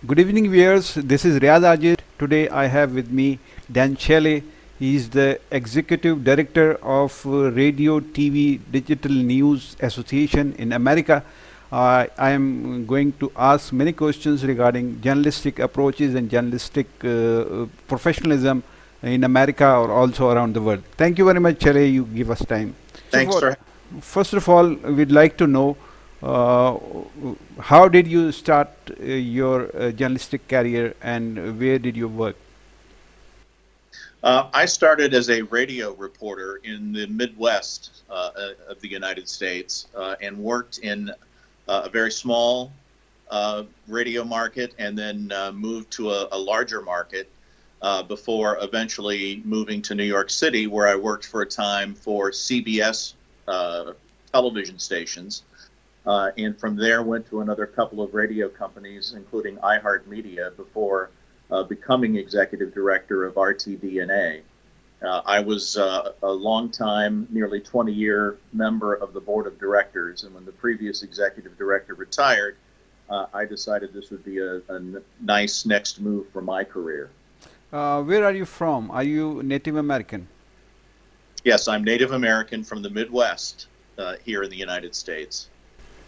Good evening, viewers. This is Riaz Ajit. Today I have with me Dan Shelley. He is the Executive Director of Radio, TV, Digital News Association in America. I am going to ask many questions regarding journalistic approaches and journalistic professionalism in America or also around the world. Thank you very much, Shelley. You give us time. So, Thanks for, for. first of all, we'd like to know uh, how did you start your journalistic career and where did you work? I started as a radio reporter in the Midwest of the United States and worked in a very small radio market and then moved to a larger market before eventually moving to New York City, where I worked for a time for CBS television stations. And from there went to another couple of radio companies, including iHeartMedia, before becoming executive director of RTD&A. I was a long time, nearly 20-year member of the board of directors, and when the previous executive director retired, I decided this would be a nice next move for my career. Where are you from? Are you Native American? Yes, I'm Native American from the Midwest here in the United States.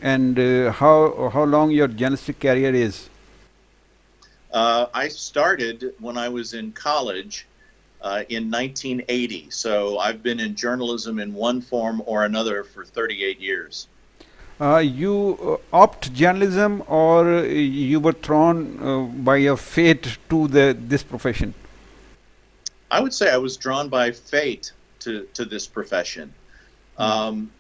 And how long your journalistic career is? I started when I was in college in 1980. So I've been in journalism in one form or another for 38 years. You opt journalism or you were thrown by your fate to this profession? I would say I was drawn by fate to this profession. Hmm. Um,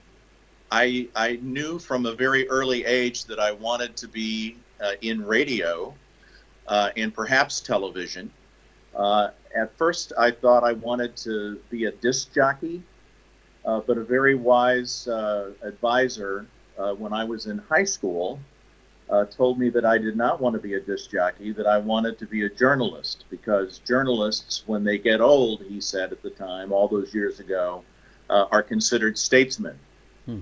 I knew from a very early age that I wanted to be in radio and perhaps television. At first, I thought I wanted to be a disc jockey, but a very wise advisor when I was in high school told me that I did not want to be a disc jockey, that I wanted to be a journalist, because journalists, when they get old, he said at the time, all those years ago, are considered statesmen. Hmm.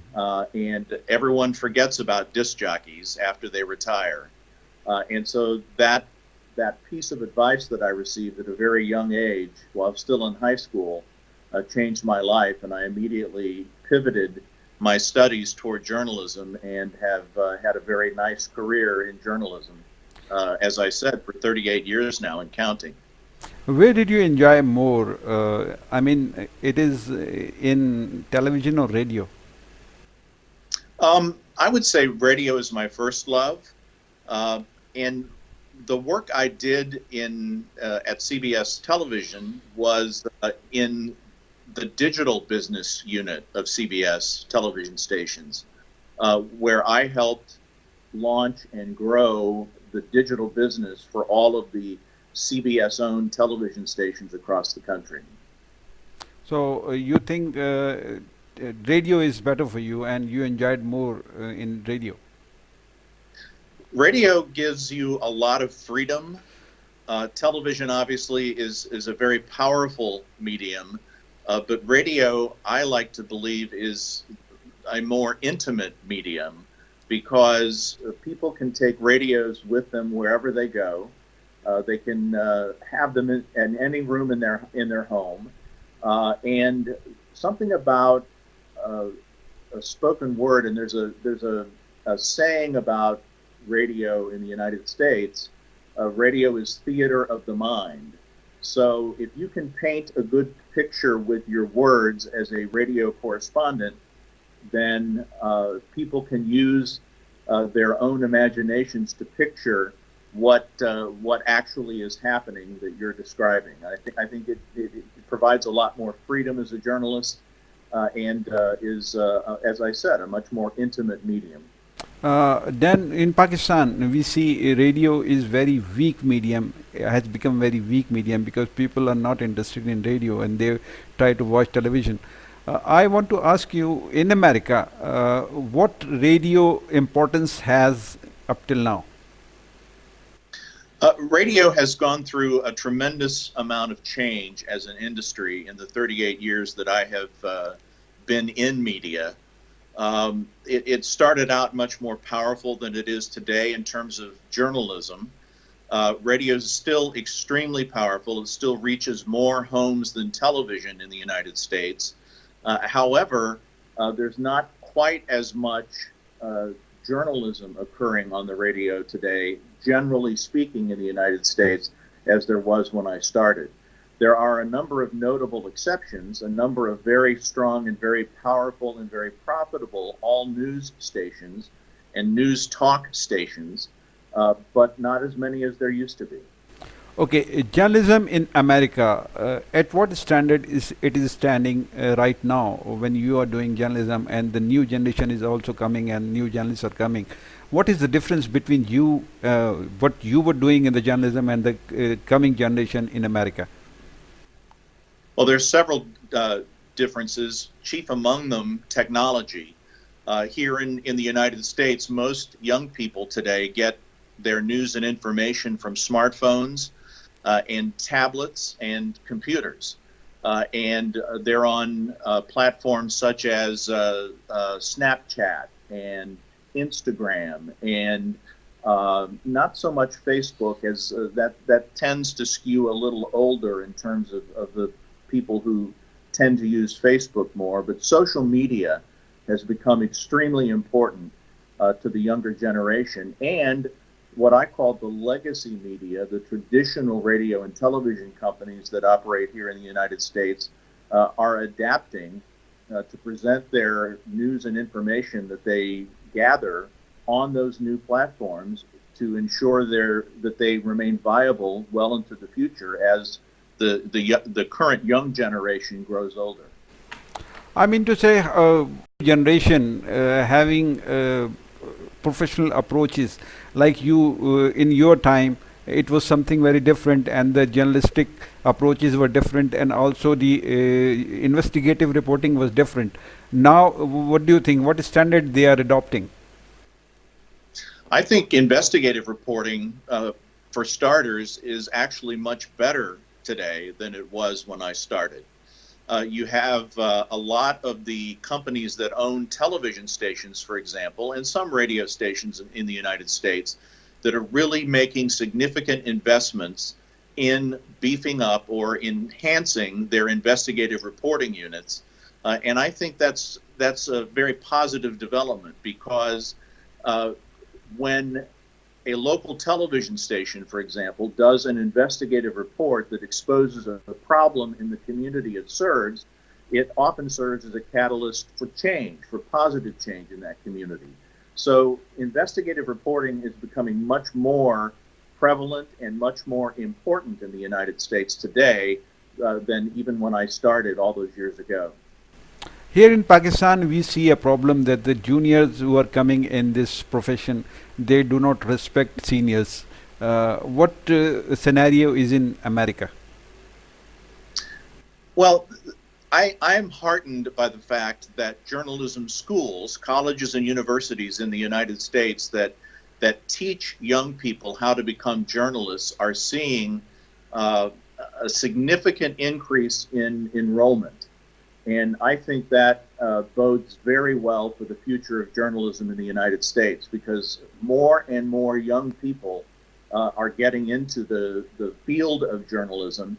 And everyone forgets about disc jockeys after they retire. And so that piece of advice that I received at a very young age, while still in high school, changed my life, and I immediately pivoted my studies toward journalism and have had a very nice career in journalism, as I said, for 38 years now and counting. Where did you enjoy more? I mean, it is in television or radio? I would say radio is my first love, uh, and the work I did in at CBS Television was in the digital business unit of CBS television stations, where I helped launch and grow the digital business for all of the CBS owned television stations across the country. So you think radio is better for you, and you enjoyed more in radio. Radio gives you a lot of freedom. Television obviously is a very powerful medium, but radio, I like to believe, is a more intimate medium because people can take radios with them wherever they go. They can have them in any room in their home, and something about uh, a spoken word. And there's a saying about radio in the United States. Radio is theater of the mind. So if you can paint a good picture with your words as a radio correspondent, then people can use their own imaginations to picture what actually is happening that you're describing. I think it provides a lot more freedom as a journalist and is, as I said, a much more intimate medium. Then in Pakistan, we see radio is very weak medium, has become very weak medium because people are not interested in radio and they try to watch television. I want to ask you, in America, what radio importance has up till now? Radio has gone through a tremendous amount of change as an industry in the 38 years that I have been in media. It started out much more powerful than it is today in terms of journalism. Radio is still extremely powerful. It still reaches more homes than television in the United States. However, there's not quite as much uh, journalism occurring on the radio today, generally speaking, in the United States, as there was when I started. There are a number of notable exceptions, a number of very strong and very powerful and very profitable all news stations and news talk stations, but not as many as there used to be. Okay, journalism in America, at what standard is it is standing right now when you are doing journalism and the new generation is also coming and new journalists are coming? What is the difference between you, what you were doing in the journalism and the coming generation in America? Well, there's several differences, chief among them technology. Here in the United States, most young people today get their news and information from smartphones and tablets and computers. And they're on platforms such as Snapchat and Instagram and not so much Facebook, as that tends to skew a little older in terms of the people who tend to use Facebook more. But social media has become extremely important to the younger generation. And what I call the legacy media, the traditional radio and television companies that operate here in the United States, are adapting to present their news and information that they gather on those new platforms to ensure that they remain viable well into the future as the current young generation grows older. I mean to say, generation having professional approaches like you in your time, it was something very different, and the journalistic approaches were different, and also the investigative reporting was different. Now, what do you think? What standard they are adopting? I think investigative reporting, for starters, is actually much better today than it was when I started. You have a lot of the companies that own television stations, for example, and some radio stations in the United States that are really making significant investments in beefing up or enhancing their investigative reporting units. And I think that's a very positive development because when a local television station, for example, does an investigative report that exposes a problem in the community it serves, it often serves as a catalyst for change, for positive change in that community. So investigative reporting is becoming much more prevalent and much more important in the United States today than even when I started all those years ago. Here in Pakistan, we see a problem that the juniors who are coming in this profession, they do not respect seniors. What scenario is in America? Well, I'm heartened by the fact that journalism schools, colleges and universities in the United States that teach young people how to become journalists are seeing a significant increase in enrollment. And I think that bodes very well for the future of journalism in the United States because more and more young people are getting into the field of journalism.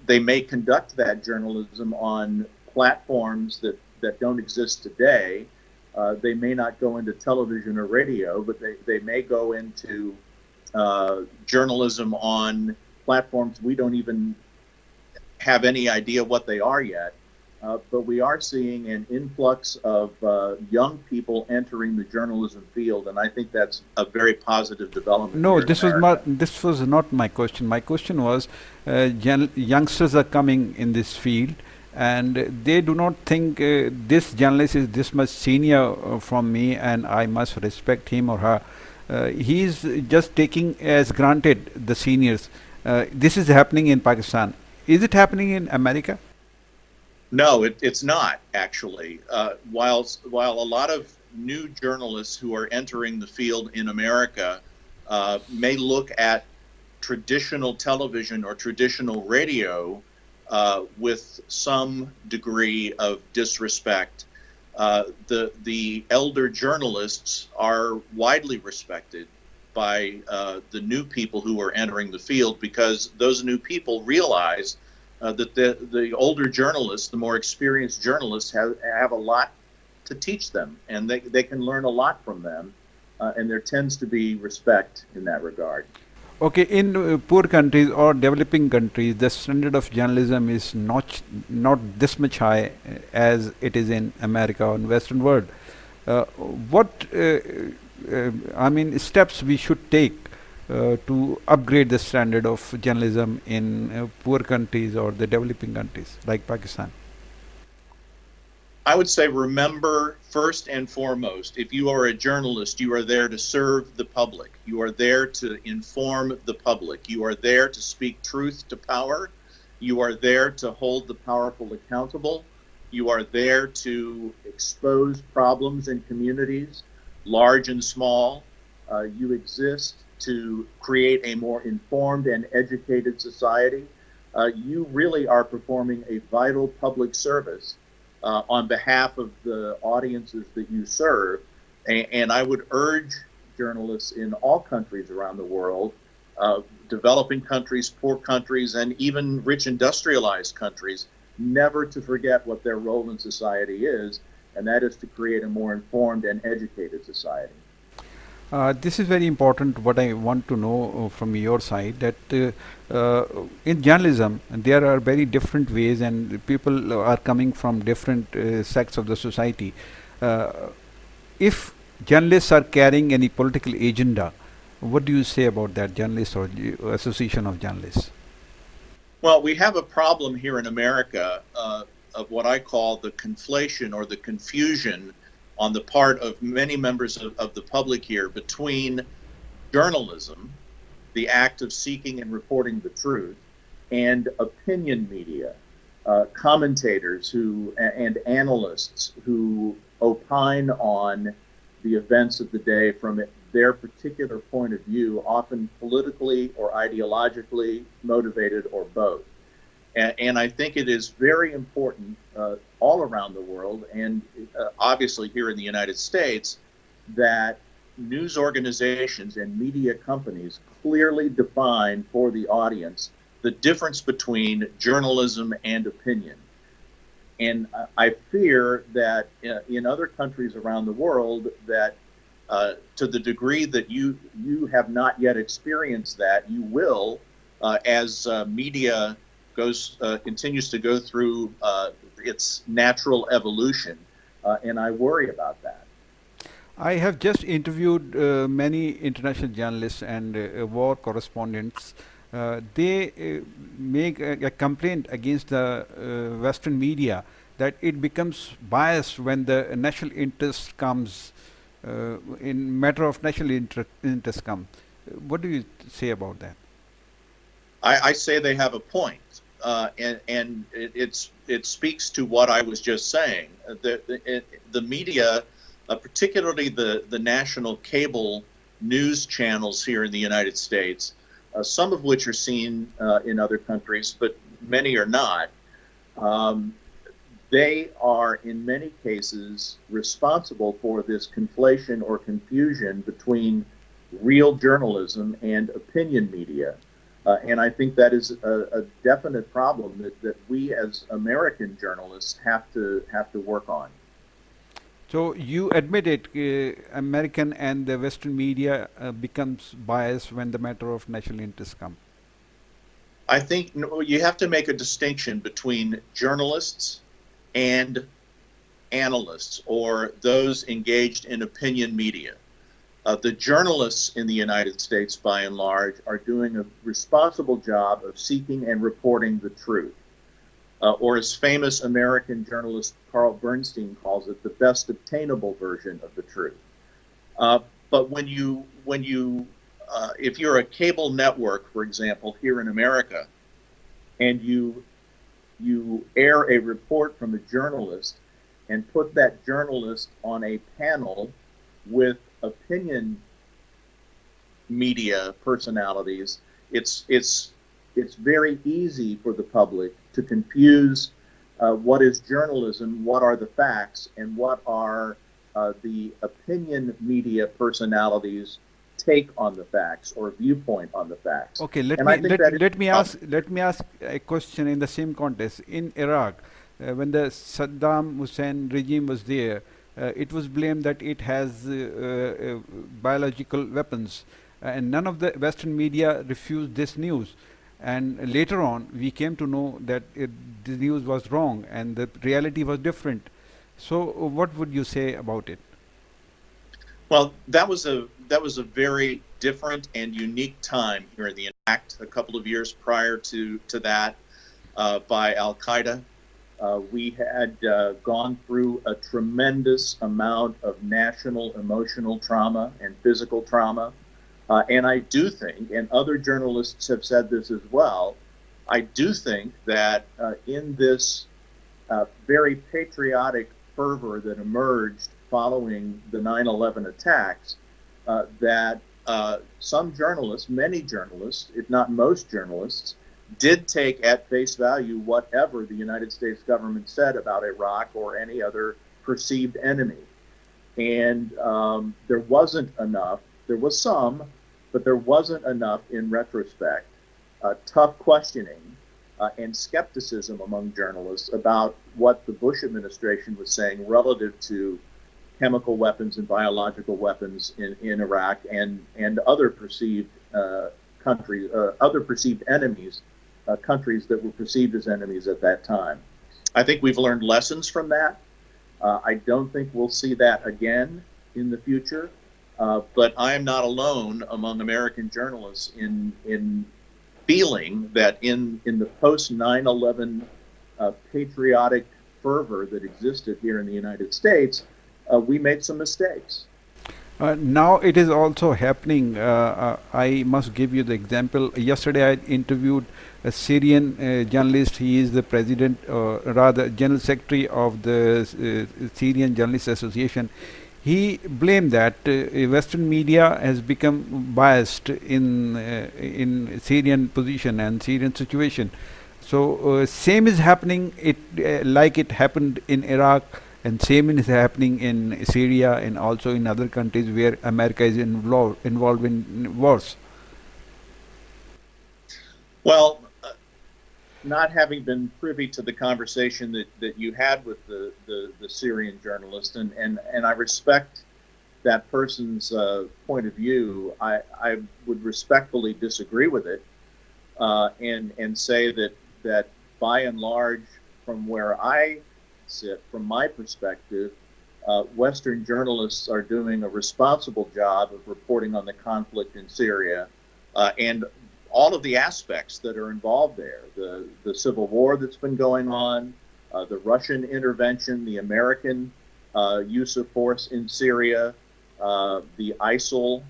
They may conduct that journalism on platforms that don't exist today. They may not go into television or radio, but they may go into journalism on platforms we don't even have any idea what they are yet. But we are seeing an influx of young people entering the journalism field, and I think that's a very positive development No, here in America. this was not my question. My question was, youngsters are coming in this field, and they do not think this journalist is this much senior from me, and I must respect him or her. He is just taking as granted the seniors. This is happening in Pakistan. Is it happening in America? No, it's not actually. While a lot of new journalists who are entering the field in America may look at traditional television or traditional radio with some degree of disrespect, the elder journalists are widely respected by the new people who are entering the field, because those new people realize that the older journalists, the more experienced journalists, have a lot to teach them, and they can learn a lot from them, and there tends to be respect in that regard. Okay, in poor countries or developing countries, the standard of journalism is not this much high as it is in America or in Western world. What I mean, steps we should take to upgrade the standard of journalism in poor countries or the developing countries like Pakistan? I would say, remember, first and foremost, if you are a journalist, you are there to serve the public. You are there to inform the public. You are there to speak truth to power. You are there to hold the powerful accountable. You are there to expose problems in communities, large and small. You exist to create a more informed and educated society. You really are performing a vital public service on behalf of the audiences that you serve. And I would urge journalists in all countries around the world, developing countries, poor countries, and even rich industrialized countries, never to forget what their role in society is, and that is to create a more informed and educated society. This is very important. What I want to know from your side, that in journalism there are very different ways, and people are coming from different sects of the society. Uh, if journalists are carrying any political agenda, what do you say about that, journalists or association of journalists? Well, we have a problem here in America of what I call the conflation or the confusion on the part of many members of the public here between journalism, the act of seeking and reporting the truth, and opinion media, commentators and analysts who opine on the events of the day from their particular point of view, often politically or ideologically motivated, or both. And I think it is very important all around the world, and obviously here in the United States, that news organizations and media companies clearly define for the audience the difference between journalism and opinion. And I fear that in other countries around the world, that to the degree that you have not yet experienced that, you will, as media continues to go through its natural evolution, and I worry about that. I have just interviewed many international journalists and war correspondents. They make a complaint against the Western media that it becomes biased when the national interest comes, in matter of national interest come. What do you say about that? I say they have a point, and it speaks to what I was just saying. The media, particularly the national cable news channels here in the United States, some of which are seen in other countries, but many are not. Um, they are in many cases responsible for this conflation or confusion between real journalism and opinion media. And I think that is a definite problem that we as American journalists have to work on. So you admit it, American and the Western media becomes biased when the matter of national interest come. I think you have to make a distinction between journalists and analysts, or those engaged in opinion media. The journalists in the United States, by and large, are doing a responsible job of seeking and reporting the truth. Or as famous American journalist Carl Bernstein calls it, the best obtainable version of the truth. But if you're a cable network, for example, here in America, and you air a report from a journalist and put that journalist on a panel with opinion media personalities, it's very easy for the public to confuse what is journalism, what are the facts, and what are the opinion media personalities take on the facts or viewpoint on the facts. Okay, let And I me think that is a problem. let me ask a question in the same context. In Iraq, when the Saddam Hussein regime was there, it was blamed that it has biological weapons, and none of the Western media refused this news. And later on, we came to know that the news was wrong and the reality was different. So, what would you say about it? Well, that was a very different and unique time here in the act a couple of years prior to that by Al Qaeda. We had gone through a tremendous amount of national emotional trauma and physical trauma. And I do think, and other journalists have said this as well, I do think that in this very patriotic fervor that emerged following the 9/11 attacks, that some journalists, many journalists, if not most journalists, did take at face value whatever the United States government said about Iraq or any other perceived enemy. And there wasn't enough, there was some, but there wasn't enough in retrospect, tough questioning and skepticism among journalists about what the Bush administration was saying relative to chemical weapons and biological weapons in Iraq and other perceived countries, other perceived enemies, countries that were perceived as enemies at that time. I think we've learned lessons from that. I don't think we'll see that again in the future. But I am not alone among American journalists in feeling that in the post 9/11 patriotic fervor that existed here in the United States, we made some mistakes. Now it is also happening. I must give you the example. Yesterday, I interviewed a Syrian journalist. He is the president, rather general secretary of the Syrian Journalists Association. He blamed that Western media has become biased in Syrian position and Syrian situation. So same is happening. Like it happened in Iraq, and same is happening in Syria and also in other countries where America is involved in wars. Well, not having been privy to the conversation that you had with the Syrian journalist, and I respect that person's point of view, I would respectfully disagree with it, and say that by and large, from where I sit, from my perspective, Western journalists are doing a responsible job of reporting on the conflict in Syria, and all of the aspects that are involved there, the civil war that's been going on, the Russian intervention, the American use of force in Syria, the ISIL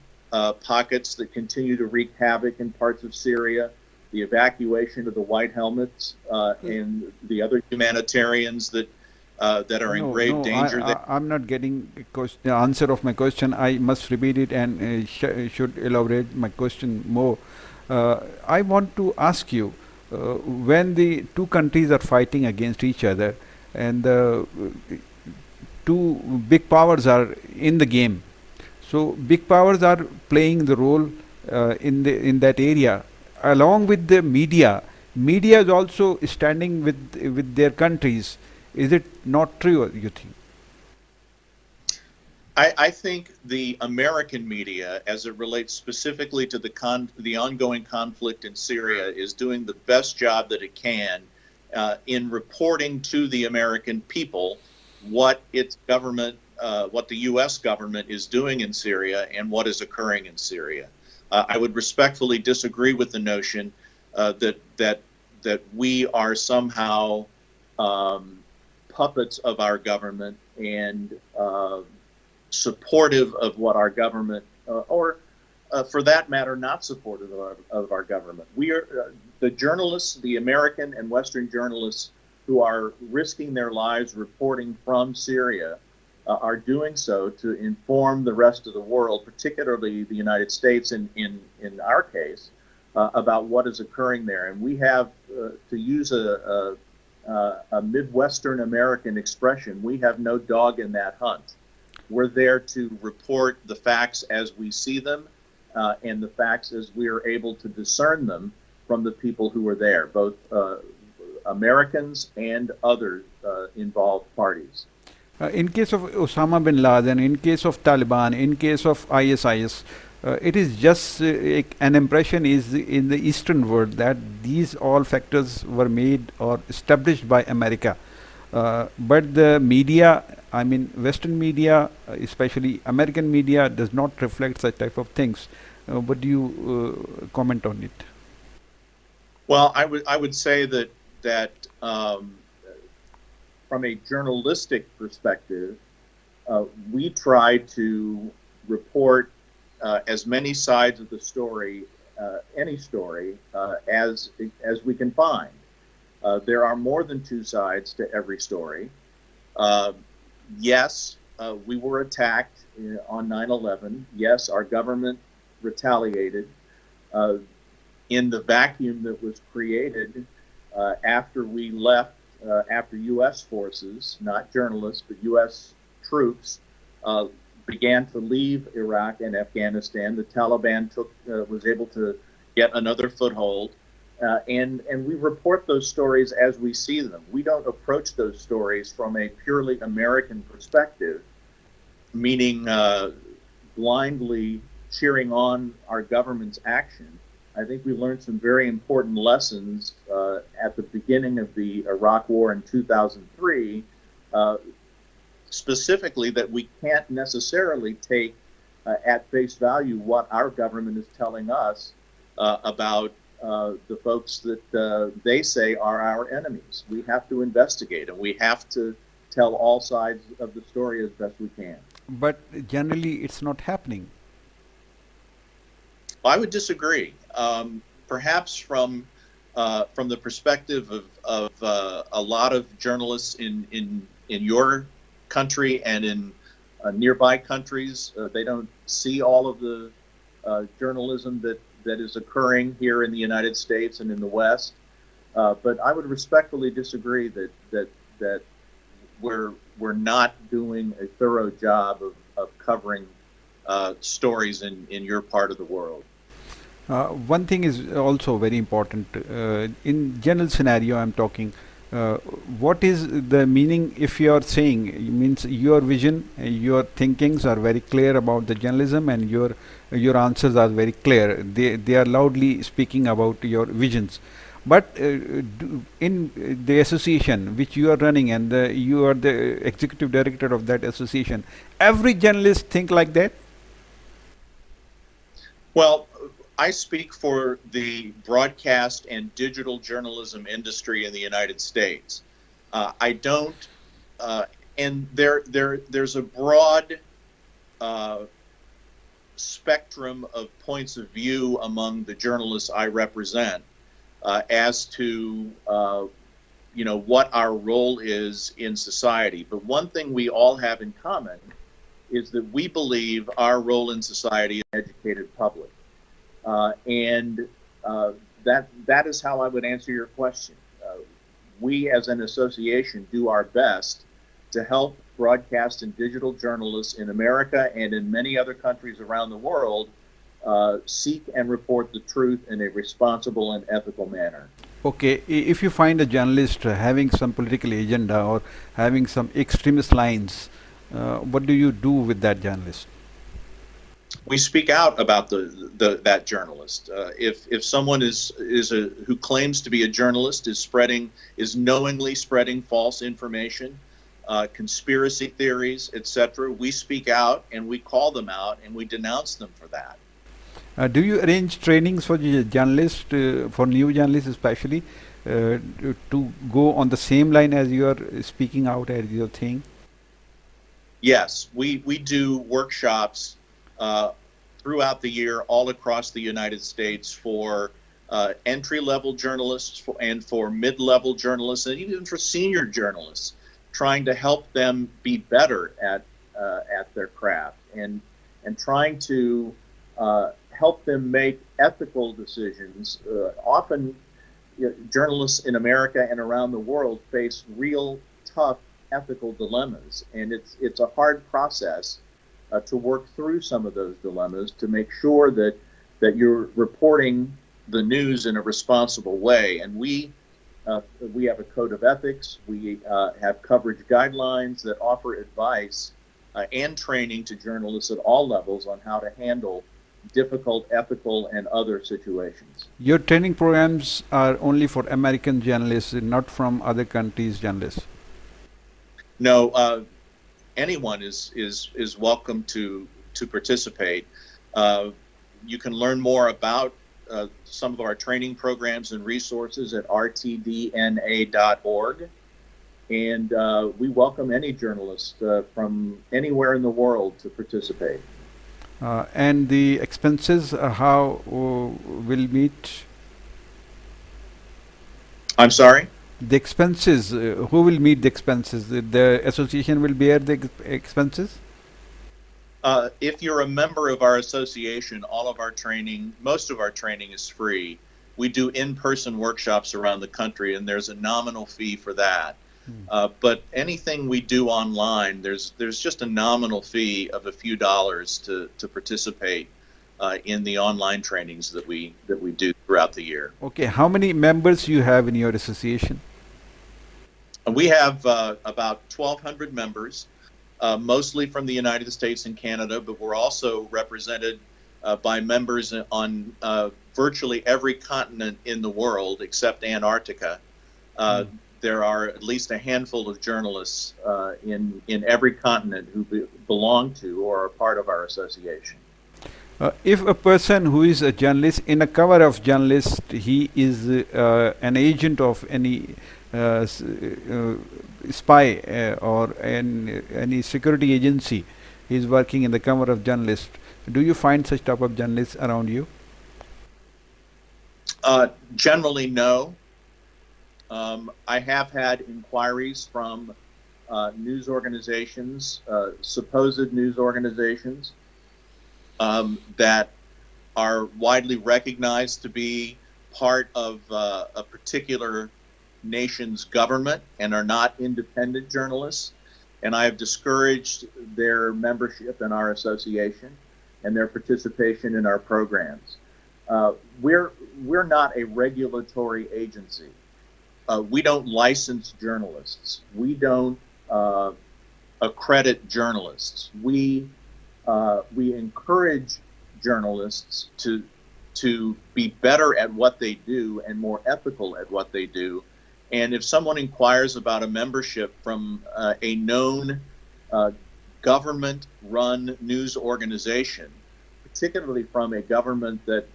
pockets that continue to wreak havoc in parts of Syria, the evacuation of the White Helmets, and the other humanitarians that are in No, grave no, danger there. I'm not getting the answer of my question. I must repeat it and should elaborate my question more. I want to ask you, when the two countries are fighting against each other and the two big powers are in the game, so big powers are playing the role in that area, along with the media. Media is also standing with their countries. Is it not true, you think? I think the American media, as it relates specifically to the ongoing conflict in Syria, is doing the best job that it can in reporting to the American people what its government, what the U.S. government is doing in Syria and what is occurring in Syria. I would respectfully disagree with the notion that we are somehow puppets of our government and supportive of what our government, or for that matter, not supportive of our government. We are the journalists, the American and Western journalists who are risking their lives reporting from Syria, are doing so to inform the rest of the world, particularly the United States in our case, about what is occurring there. And we have, to use a Midwestern American expression, we have no dog in that hunt. We're there to report the facts as we see them, and the facts as we are able to discern them from the people who were there, both Americans and other involved parties. In case of Osama bin Laden, in case of Taliban, in case of ISIS, it is just an impression is in the Eastern world that these all factors were made or established by America. But the media, I mean, Western media, especially American media, does not reflect such type of things. What do you comment on it? Well, I would say that from a journalistic perspective, we try to report as many sides of the story, any story, as we can find. There are more than two sides to every story. Uh, yes, we were attacked on 9/11. Yes, our government retaliated. Uh, in the vacuum that was created after we left, after U.S. forces, not journalists, but U.S. troops, uh, began to leave Iraq and Afghanistan. The Taliban was able to get another foothold, and we report those stories as we see them. We don't approach those stories from a purely American perspective, meaning blindly cheering on our government's action. I think we learned some very important lessons at the beginning of the Iraq War in 2003, uh, specifically that we can't necessarily take at face value what our government is telling us about the folks that they say are our enemies. We have to investigate and we have to tell all sides of the story as best we can. But generally, it's not happening. I would disagree. Perhaps from the perspective of a lot of journalists in your country and in nearby countries, they don't see all of the journalism that is occurring here in the United States and in the West. But I would respectfully disagree that we're not doing a thorough job of covering stories in your part of the world. One thing is also very important. In general scenario, I'm talking. Uh, what is the meaning if you are saying it means your vision, your thinkings are very clear about the journalism, and your answers are very clear. They are loudly speaking about your visions. But in the association which you are running, and you are the executive director of that association, every journalist think like that. Well, I speak for the broadcast and digital journalism industry in the United States. I don't, and there's a broad uh, spectrum of points of view among the journalists I represent as to what our role is in society. But one thing we all have in common is that we believe our role in society is an educated public. And that is how I would answer your question. We, as an association, do our best to help broadcast and digital journalists in America and in many other countries around the world seek and report the truth in a responsible and ethical manner. Okay, if you find a journalist having some political agenda or having some extremist lines, what do you do with that journalist? We speak out about that journalist. If someone is who claims to be a journalist is knowingly spreading false information, conspiracy theories, etc., we speak out and we call them out and we denounce them for that. Do you arrange trainings for the journalists, for new journalists especially, to go on the same line as you are speaking out as your thing? Yes, we do workshops uh, throughout the year all across the United States for entry level journalists and for mid level journalists and even for senior journalists, trying to help them be better at their craft and trying to help them make ethical decisions. Often, journalists in America and around the world face real tough ethical dilemmas, and it's a hard process to work through some of those dilemmas to make sure that you're reporting the news in a responsible way. And we have a code of ethics. We have coverage guidelines that offer advice and training to journalists at all levels on how to handle difficult ethical and other situations. Your training programs are only for American journalists, not from other countries' journalists. No, anyone is welcome to participate. Uh, you can learn more about some of our training programs and resources at rtdna.org. And we welcome any journalist from anywhere in the world to participate. And the expenses, how will meet? I'm sorry? The expenses, who will meet the expenses? The association will bear the expenses? If you're a member of our association, all of our training, most of our training is free. We do in-person workshops around the country, and there's a nominal fee for that. But anything we do online, there's just a nominal fee of a few dollars to participate in the online trainings that we do throughout the year. Okay, how many members you have in your association? We have about 1,200 members, mostly from the United States and Canada, but we're also represented by members on virtually every continent in the world except Antarctica. There are at least a handful of journalists in every continent who belong to or are part of our association. If a person who is a journalist, in a cover of journalist, he is an agent of any spy or any security agency, he is working in the cover of journalist. Do you find such type of journalists around you? Generally, no. I have had inquiries from news organizations, supposed news organizations, that are widely recognized to be part of a particular nation's government and are not independent journalists. And I have discouraged their membership in our association and their participation in our programs. We're not a regulatory agency. We don't license journalists. We don't accredit journalists. We encourage journalists to be better at what they do and more ethical at what they do. And if someone inquires about a membership from a known government-run news organization, particularly from a government that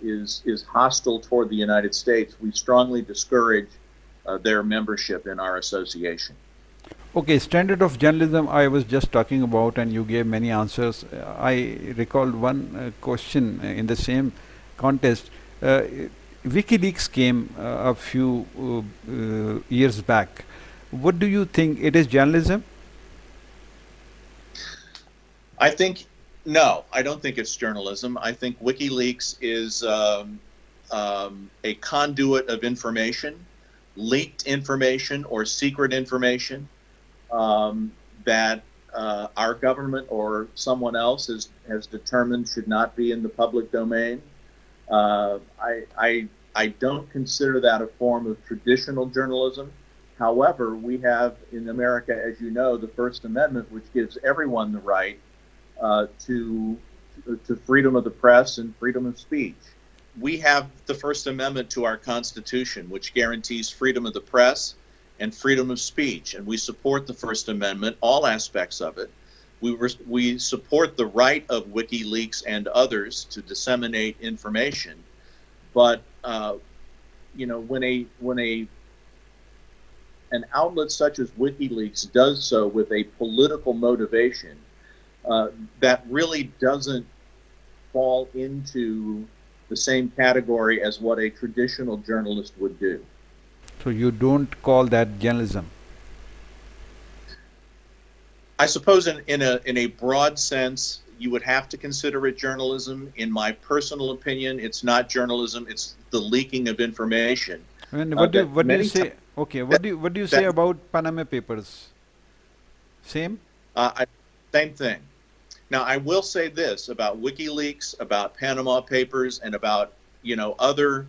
is hostile toward the United States, we strongly discourage their membership in our association. Okay, standard of journalism I was just talking about, and you gave many answers. I recalled one question in the same contest. WikiLeaks came a few years back. What do you think? It is journalism? I think, no, I don't think it's journalism. I think WikiLeaks is a conduit of information, leaked information or secret information that our government or someone else has determined should not be in the public domain. I don't consider that a form of traditional journalism. However, we have in America, as you know, the First Amendment, which gives everyone the right to freedom of the press and freedom of speech. We have the First Amendment to our Constitution, which guarantees freedom of the press and freedom of speech, and we support the First Amendment, all aspects of it. We support the right of WikiLeaks and others to disseminate information, but when an outlet such as WikiLeaks does so with a political motivation, that really doesn't fall into the same category as what a traditional journalist would do. So you don't call that journalism? I suppose in a broad sense, you would have to consider it journalism. In my personal opinion, it's not journalism; it's the leaking of information. And what do you say? Okay, what do you say about Panama Papers? Same? Same thing. Now, I will say this about WikiLeaks, about Panama Papers, and about other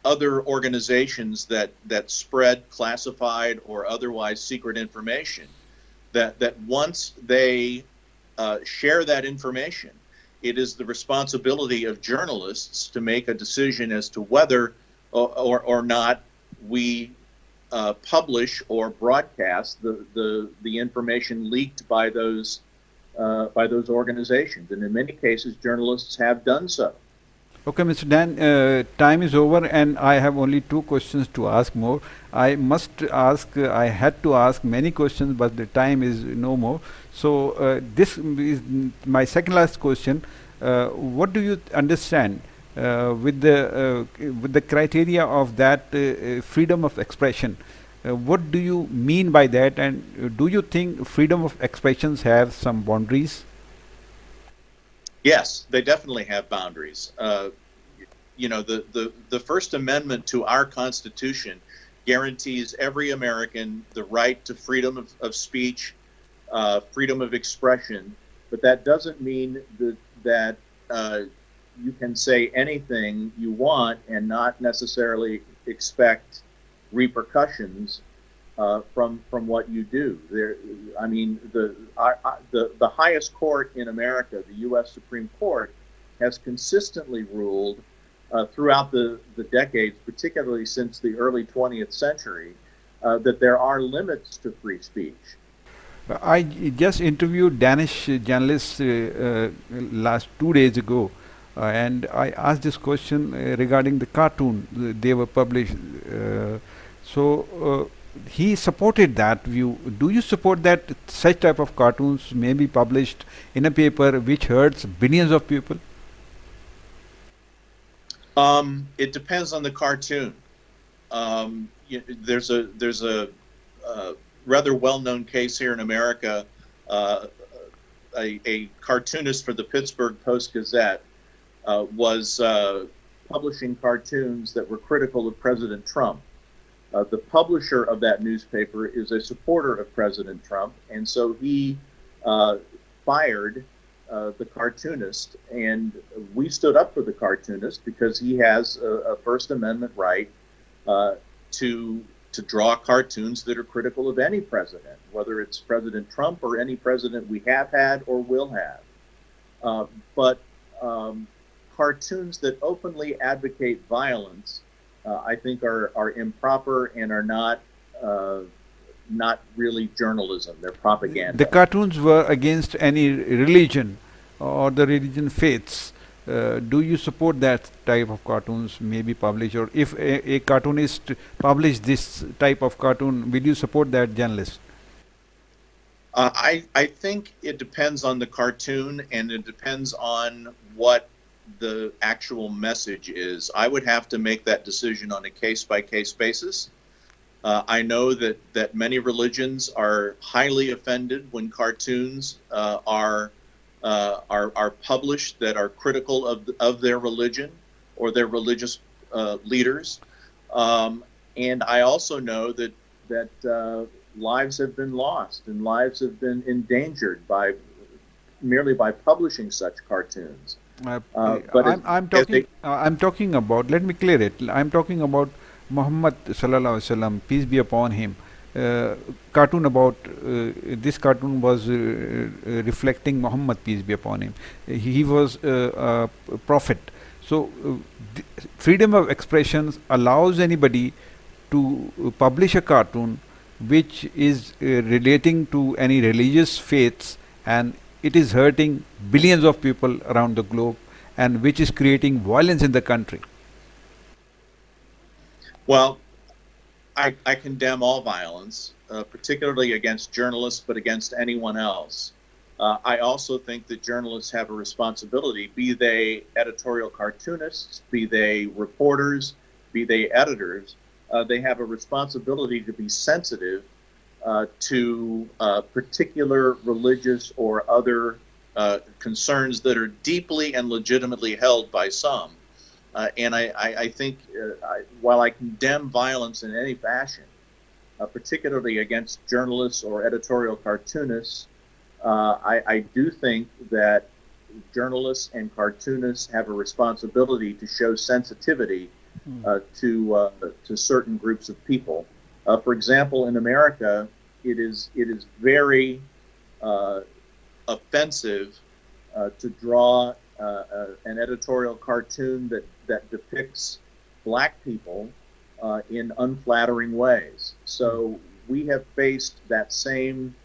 organizations that spread classified or otherwise secret information. That once they share that information, it is the responsibility of journalists to make a decision as to whether or not we publish or broadcast the information leaked by those organizations. And in many cases, journalists have done so. Okay, Mr. Dan, time is over, and I have only two questions to ask more. I must ask, I had to ask many questions, but the time is no more. So, this is my second last question. What do you understand with the criteria of that freedom of expression? What do you mean by that, and do you think freedom of expressions have some boundaries? Yes, they definitely have boundaries. The First Amendment to our Constitution guarantees every American the right to freedom of speech, freedom of expression, but that doesn't mean that you can say anything you want and not necessarily expect repercussions from what you do. I mean, the highest court in America, the U.S. Supreme Court, has consistently ruled throughout the decades, particularly since the early 20th century, that there are limits to free speech. I just interviewed Danish journalists last 2 days ago, and I asked this question regarding the cartoon they were published. He supported that view. Do you support that such type of cartoons may be published in a paper which hurts billions of people? It depends on the cartoon. There's a rather well-known case here in America. A cartoonist for the Pittsburgh Post-Gazette was publishing cartoons that were critical of President Trump. The publisher of that newspaper is a supporter of President Trump, and so he fired the cartoonist, and we stood up for the cartoonist because he has a First Amendment right to draw cartoons that are critical of any president, whether it's President Trump or any president we have had or will have. But cartoons that openly advocate violence, I think, are improper and are not really journalism. They're propaganda. The cartoons were against any religion or the religion faiths. Do you support that type of cartoons may be published, or if a cartoonist publish this type of cartoon, will you support that journalist? I think it depends on the cartoon, and it depends on what the actual message is. I would have to make that decision on a case-by-case basis. I know that many religions are highly offended when cartoons are published that are critical of their religion or their religious leaders. And I also know that lives have been lost and lives have been endangered merely by publishing such cartoons. I'm talking about. Let me clear it. I'm talking about Muhammad sallallahu alaihi wasallam, peace be upon him. Cartoon about this cartoon was reflecting Muhammad, peace be upon him. He was a prophet. So freedom of expression allows anybody to publish a cartoon which is relating to any religious faiths, and it is hurting billions of people around the globe, and which is creating violence in the country. Well, I condemn all violence, particularly against journalists, but against anyone else. I also think that journalists have a responsibility, be they editorial cartoonists, be they reporters, be they editors. They have a responsibility to be sensitive to particular religious or other concerns that are deeply and legitimately held by some. And I think while I condemn violence in any fashion, particularly against journalists or editorial cartoonists, I do think that journalists and cartoonists have a responsibility to show sensitivity to certain groups of people. For example, in America, it is very uh, offensive to draw an editorial cartoon that depicts black people in unflattering ways. So we have faced that same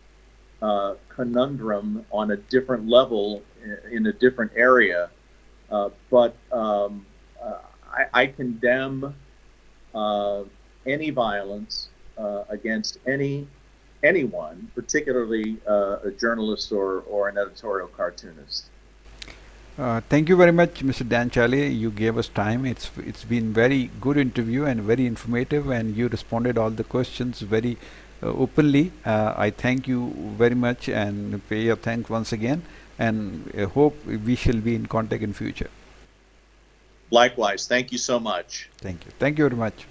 conundrum on a different level in a different area. But I condemn uh, any violence against anyone, particularly a journalist or an editorial cartoonist. Thank you very much, Mr. Dan Shelley. You gave us time. It's been very good interview and very informative, and you responded all the questions very openly. I thank you very much and pay your thanks once again, and hope we shall be in contact in future. Likewise, thank you so much. Thank you. Thank you very much.